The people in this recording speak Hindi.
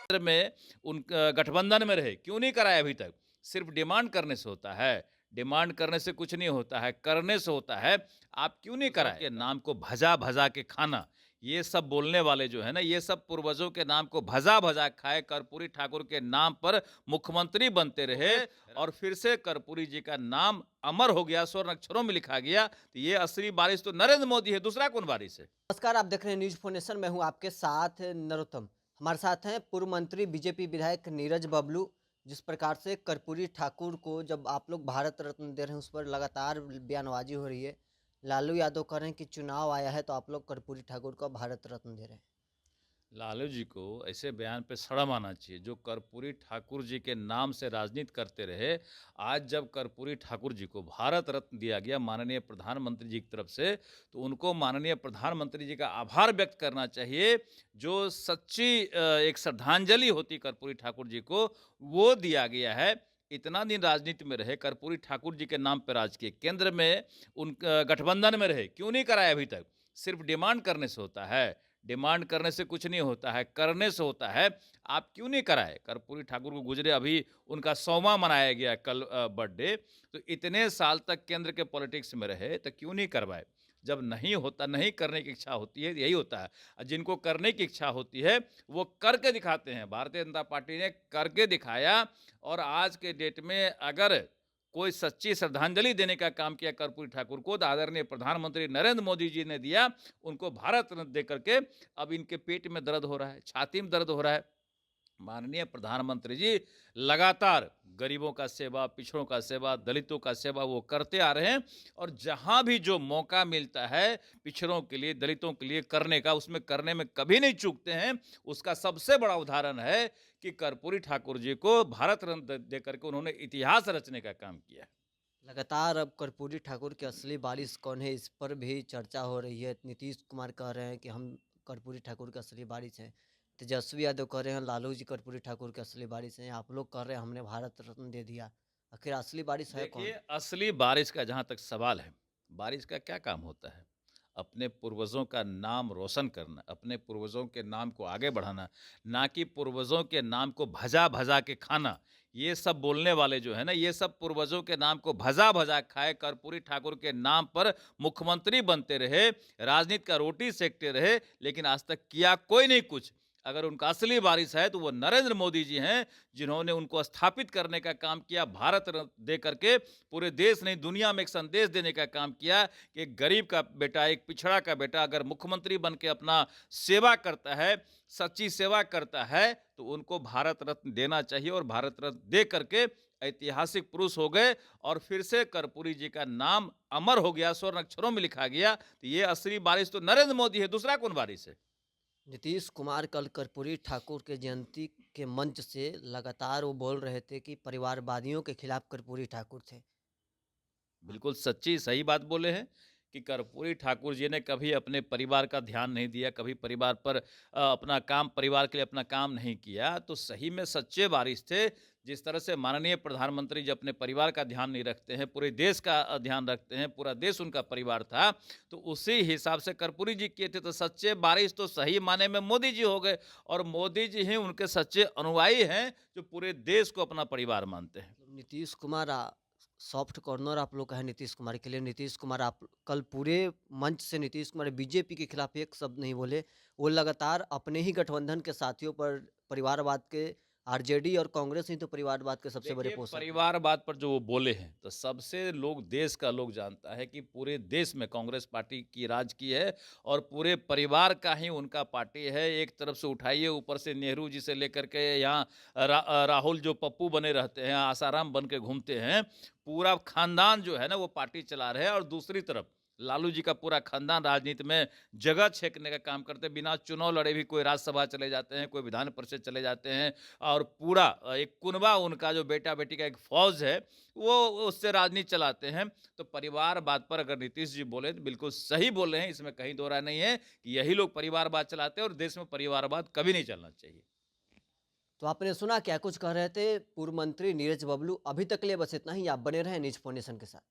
केंद्र में उन गठबंधन में रहे, क्यों नहीं कराया अभी तक? सिर्फ डिमांड करने से होता है, डिमांड करने से कुछ नहीं होता है, करने से होता है। आप क्यों नहीं कराए? के नाम को भजा-भजा के खाना, ये सब बोलने वाले जो है ना, ये सब पूर्वजों के नाम को भजा-भजा खाए, कर्पूरी ठाकुर के नाम पर मुख्यमंत्री बनते रहे और फिर से कर्पूरी जी का नाम अमर हो गया, स्वर्ण अक्षरों में लिखा गया। तो ये असली वारिस तो नरेंद्र मोदी है, दूसरा कौन वारिस है? नमस्कार, आप देख रहे हैं न्यूज फोनेशन। मैं हूं आपके साथ नरोत्तम। हमारे साथ हैं पूर्व मंत्री बीजेपी विधायक नीरज बबलू। जिस प्रकार से कर्पूरी ठाकुर को जब आप लोग भारत रत्न दे रहे हैं, उस पर लगातार बयानबाजी हो रही है। लालू यादव कह रहे हैं कि चुनाव आया है तो आप लोग कर्पूरी ठाकुर को भारत रत्न दे रहे हैं। लालू जी को ऐसे बयान पे शर्म आना चाहिए। जो कर्पूरी ठाकुर जी के नाम से राजनीति करते रहे, आज जब कर्पूरी ठाकुर जी को भारत रत्न दिया गया माननीय प्रधानमंत्री जी की तरफ से, तो उनको माननीय प्रधानमंत्री जी का आभार व्यक्त करना चाहिए। जो सच्ची एक श्रद्धांजलि होती कर्पूरी ठाकुर जी को, वो दिया गया है। इतना दिन राजनीति में रहे, कर्पूरी ठाकुर जी के नाम पर राज किए, केंद्र में उन गठबंधन में रहे, क्यों नहीं कराया अभी तक? सिर्फ डिमांड करने से होता है, डिमांड करने से कुछ नहीं होता है, करने से होता है। आप क्यों नहीं कराए? कर्पूरी ठाकुर को गुजरे अभी उनका 100वां मनाया गया कल बर्थडे। तो इतने साल तक केंद्र के पॉलिटिक्स में रहे, तो क्यों नहीं करवाए? जब नहीं होता, नहीं करने की इच्छा होती है, यही होता है। जिनको करने की इच्छा होती है, वो करके दिखाते हैं। भारतीय जनता पार्टी ने करके दिखाया और आज के डेट में अगर कोई सच्ची श्रद्धांजलि देने का काम किया कर्पूरी ठाकुर को, तो आदरणीय प्रधानमंत्री नरेंद्र मोदी जी ने दिया। उनको भारत रत्न दे करके अब इनके पेट में दर्द हो रहा है, छाती में दर्द हो रहा है। माननीय प्रधानमंत्री जी लगातार गरीबों का सेवा, पिछड़ों का सेवा, दलितों का सेवा वो करते आ रहे हैं और जहां भी जो मौका मिलता है पिछड़ों के लिए, दलितों के लिए करने का, उसमें करने में कभी नहीं चूकते हैं। उसका सबसे बड़ा उदाहरण है कि कर्पूरी ठाकुर जी को भारत रत्न दे करके उन्होंने इतिहास रचने का काम किया है। लगातार अब कर्पूरी ठाकुर के असली वारिस कौन है, इस पर भी चर्चा हो रही है। नीतीश कुमार कह रहे हैं कि हम कर्पूरी ठाकुर के असली वारिस हैं। तेजस्वी यादव कह रहे हैं लालू जी कर्पूरी ठाकुर के असली वारिस हैं। आप लोग कह रहे हैं हमने भारत रत्न दे दिया। आखिर असली वारिस है देखिए, कौन? असली बारिश का जहाँ तक सवाल है, बारिश का क्या काम होता है? अपने पूर्वजों का नाम रोशन करना, अपने पूर्वजों के नाम को आगे बढ़ाना, ना कि पूर्वजों के नाम को भजा-भजा के खाना। ये सब बोलने वाले जो है ना, ये सब पूर्वजों के नाम को भजा-भजा खाए, कर्पूरी ठाकुर के नाम पर मुख्यमंत्री बनते रहे, राजनीति का रोटी सेकते रहे, लेकिन आज तक किया कोई नहीं कुछ। अगर उनका असली वारिस है तो वो नरेंद्र मोदी जी हैं, जिन्होंने उनको स्थापित करने का काम किया, भारत रत्न दे करके पूरे देश नहीं दुनिया में एक संदेश देने का काम किया कि एक गरीब का बेटा, एक पिछड़ा का बेटा अगर मुख्यमंत्री बन के अपना सेवा करता है, सच्ची सेवा करता है, तो उनको भारत रत्न देना चाहिए और भारत रत्न दे करके ऐतिहासिक पुरुष हो गए और फिर से कर्पूरी जी का नाम अमर हो गया, स्वर्ण अक्षरों में लिखा गया। तो ये असली वारिस तो नरेंद्र मोदी है, दूसरा कौन वारिस है? नीतीश कुमार कल कर्पूरी ठाकुर के जयंती के मंच से लगातार वो बोल रहे थे कि परिवारवादियों के खिलाफ कर्पूरी ठाकुर थे। बिल्कुल सच्ची सही बात बोले हैं कि कर्पूरी ठाकुर जी ने कभी अपने परिवार का ध्यान नहीं दिया, कभी परिवार पर अपना काम, परिवार के लिए अपना काम नहीं किया। तो सही में सच्चे वारिस थे। जिस तरह से माननीय प्रधानमंत्री जी अपने परिवार का ध्यान नहीं रखते हैं, पूरे देश का ध्यान रखते हैं, पूरा देश उनका परिवार था, तो उसी हिसाब से कर्पूरी जी किए थे। तो सच्चे वारिस तो सही माने में मोदी जी हो गए और मोदी जी ही उनके सच्चे अनुयायी हैं, जो पूरे देश को अपना परिवार मानते हैं। नीतीश कुमार सॉफ्ट कॉर्नर आप लोग का है नीतीश कुमार के लिए। नीतीश कुमार आप कल पूरे मंच से नीतीश कुमार बीजेपी के खिलाफ एक शब्द नहीं बोले। वो लगातार अपने ही गठबंधन के साथियों पर परिवारवाद के आरजेडी और कांग्रेस ही तो परिवारवाद के सबसे बड़े देखिए, पोषक हैं। परिवारवाद पर जो वो बोले हैं, तो सबसे लोग देश का लोग जानता है कि पूरे देश में कांग्रेस पार्टी की राज की है और पूरे परिवार का ही उनका पार्टी है। एक तरफ से उठाइए, ऊपर से नेहरू जी से लेकर के यहाँ राहुल जो पप्पू बने रहते हैं, आसाराम बन के घूमते हैं, पूरा खानदान जो है ना वो पार्टी चला रहे हैं और दूसरी तरफ लालू जी का पूरा खानदान राजनीति में जगह छेकने का काम करते हैं। बिना चुनाव लड़े भी कोई राज्यसभा चले जाते हैं, कोई विधान परिषद चले जाते हैं और पूरा एक कुनबा उनका जो बेटा-बेटी का एक फ़ौज है, वो उससे राजनीति चलाते हैं। तो परिवारवाद पर अगर नीतीश जी बोले तो बिल्कुल सही बोल रहे हैं, इसमें कहीं दो राय नहीं है कि यही लोग परिवारवाद चलाते हैं और देश में परिवारवाद कभी नहीं चलना चाहिए। तो आपने सुना क्या कुछ कह रहे थे पूर्व मंत्री नीरज बबलू। अभी तक के लिए बस इतना ही। आप बने रहें न्यूज फाउंडेशन के साथ।